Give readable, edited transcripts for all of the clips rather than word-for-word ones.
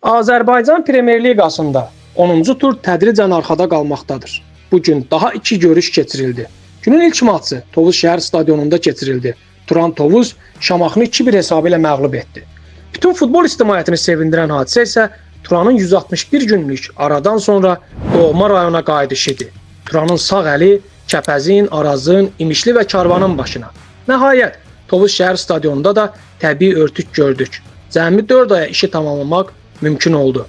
Azərbaycan Premyer Liqasında 10-cu tur tədricən arxada qalmaqdadır. Bu gün daha 2 görüş keçirildi. Günün ilk maçı Tovuz şəhər stadionunda keçirildi. Turan Tovuz Şamaxını 2-1 hesabı ilə məğlub etdi. Bütün futbol ictimaiyyətini sevindirən hadisə isə Turanın 161 günlük aradan sonra doğma rayona qayıdışıdır. Turanın sağ əli Kəpəzin, Arazın, İmişli və Karvanın başına. Nəhayət Tovuz şəhər stadionunda da təbii örtük gördük. Cəmi 4 aya işi tamamlamaq mümkün oldu.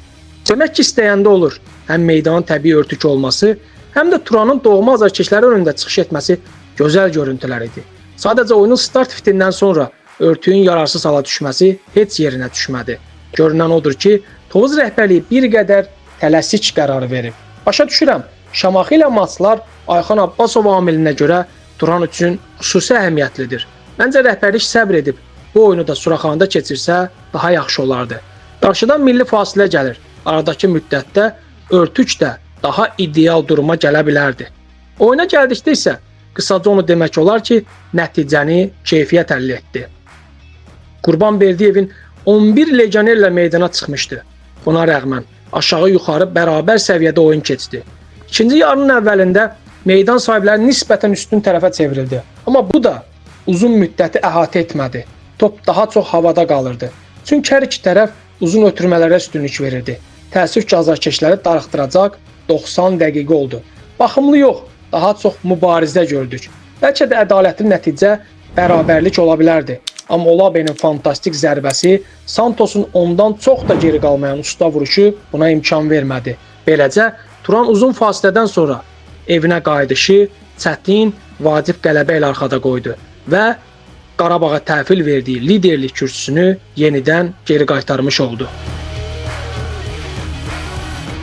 Demək ki, istəyəndə olur. Həm meydanın təbii örtük olması, həm də Turanın doğma azarkeşləri önündə çıxış etməsi gözəl görüntülər idi. Sadəcə oyunun start fitindən sonra örtüyün yararsız hala düşməsi heç yerinə düşmədi. Görünən odur ki, Tovuz rəhbərliyi bir qədər tələsik qərar verib. Başa düşürəm, Şamaxı ilə maçlar Ayxan Abbasov amilinə görə Turan üçün xüsusi əhəmiyyətlidir. Məncə rəhbərlik səbr edib bu oyunu da Suraxanada keçirsə daha yaxşı olardı. Qarşıdan milli fasilə gəlir. Aradakı müddətdə örtük də daha ideal duruma gələ bilərdi. Oyuna gəldikdə isə qısaca onu demək olar ki, nəticəni keyfiyyət əldə etdi. Qurbanberdiyevin 11 legionerlə meydana çıxmışdı. Buna rəğmən aşağı-yuxarı bərabər səviyyədə oyun keçdi. İkinci yarının əvvəlində meydan sahibləri nisbətən üstün tərəfə çevrildi. Amma bu da uzun müddəti əhatə etmədi. Top daha çox havada qalırdı. Çünki hər iki tərəf uzun ötürmələrə üstünlük verirdi. Təəssüf ki, azarkeşləri darıxdıracaq 90 dəqiqə oldu. Baxımlı yox, daha çox mübarizə gördük. Bəlkə də ədalətli nəticə bərabərlik ola bilərdi. Amma Olabe'nin fantastik zərbəsi, Santos'un ondan çox da geri qalmayan usta vuruşu buna imkan vermədi. Beləcə, Turan uzun fasilədən sonra evinə qayıdışı çətin, vacib qələbə ilə arxada qoydu və Qarabağa təhvil verdiyi liderlik kürsüsünü yenidən geri qaytarmış oldu.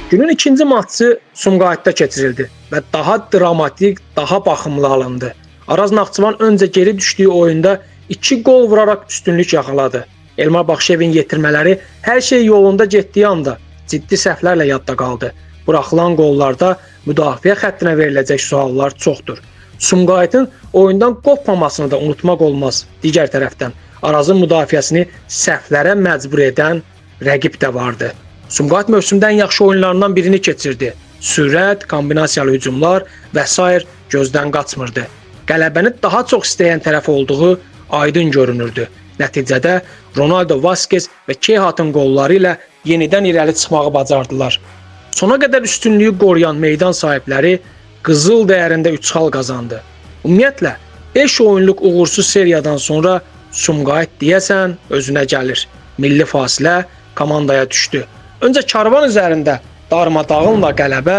Günün ikinci maçı Sumqayıtda keçirildi və daha dramatik, daha baxımlı alındı. Araz Naxçıvan öncə geri düşdüyü oyunda 2 qol vuraraq üstünlük yaxaladı. Elmar Baxşevin yetirmələri hər şey yolunda getdiyi anda ciddi səhvlərlə yadda qaldı. Buraxılan qollarda müdafiə xəttinə veriləcək suallar çoxdur. Sumqayıtın oyundan qopmamasını da unutmaq olmaz. Digər tərəfdən Arazın müdafiəsini səhvlərə məcbur edən rəqib də vardı. Sumqayıt mövsümdən yaxşı oyunlarından birini keçirdi. Sürət, kombinasiyalı hücumlar və s. gözdən qaçmırdı. Qələbəni daha çox istəyən tərəf olduğu aydın görünürdü. Nəticədə Ronaldo Vasquez və Keyhatın qolları ilə yenidən irəli çıxmağı bacardılar. Sona qədər üstünlüyü qoruyan meydan sahibləri qızıl dəyərində 3 xal qazandı. Ümumiyyətlə, 5 oyunluq uğursuz seriyadan sonra Sumqayıt deyəsən özünə gəlir. Milli fasilə komandaya düşdü. Öncə Karvan üzərində darmadağınla qələbə,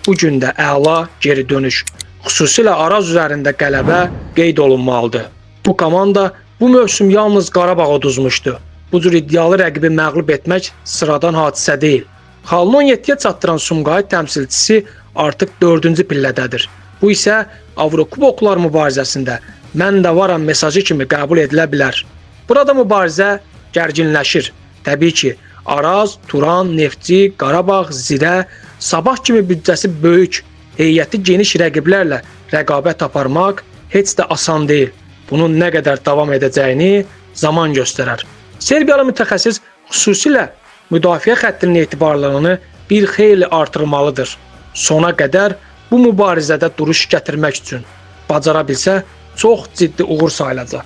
bu gün də əla geri dönüş. Xüsusilə Araz üzərində qələbə qeyd olunmalıdır. Bu komanda bu mövsüm yalnız Qarabağı uduzmuşdu. Bu cür iddialı rəqibi məğlub etmək sıradan hadisə deyil. Xalını 17-yə çatdıran Sumqayıt təmsilçisi artıq 4-cü pillədədir. Bu isə Avrokuboklar mübarizəsində mən də varam mesajı kimi qəbul edilə bilər. Burada mübarizə gərginləşir. Təbii ki, Araz, Turan, Neftçi, Qarabağ, Zirə, Sabah kimi büdcəsi böyük, heyəti geniş rəqiblərlə rəqabət aparmaq heç də asan deyil. Bunun nə qədər davam edəcəyini zaman göstərər. Serbiyalı mütəxəssis xüsusilə müdafiə xəttinin etibarlılığını bir xeyli artırmalıdır. Sona qədər bu mübarizədə duruş gətirmək üçün bacara bilsə çox ciddi uğur sayılacaq.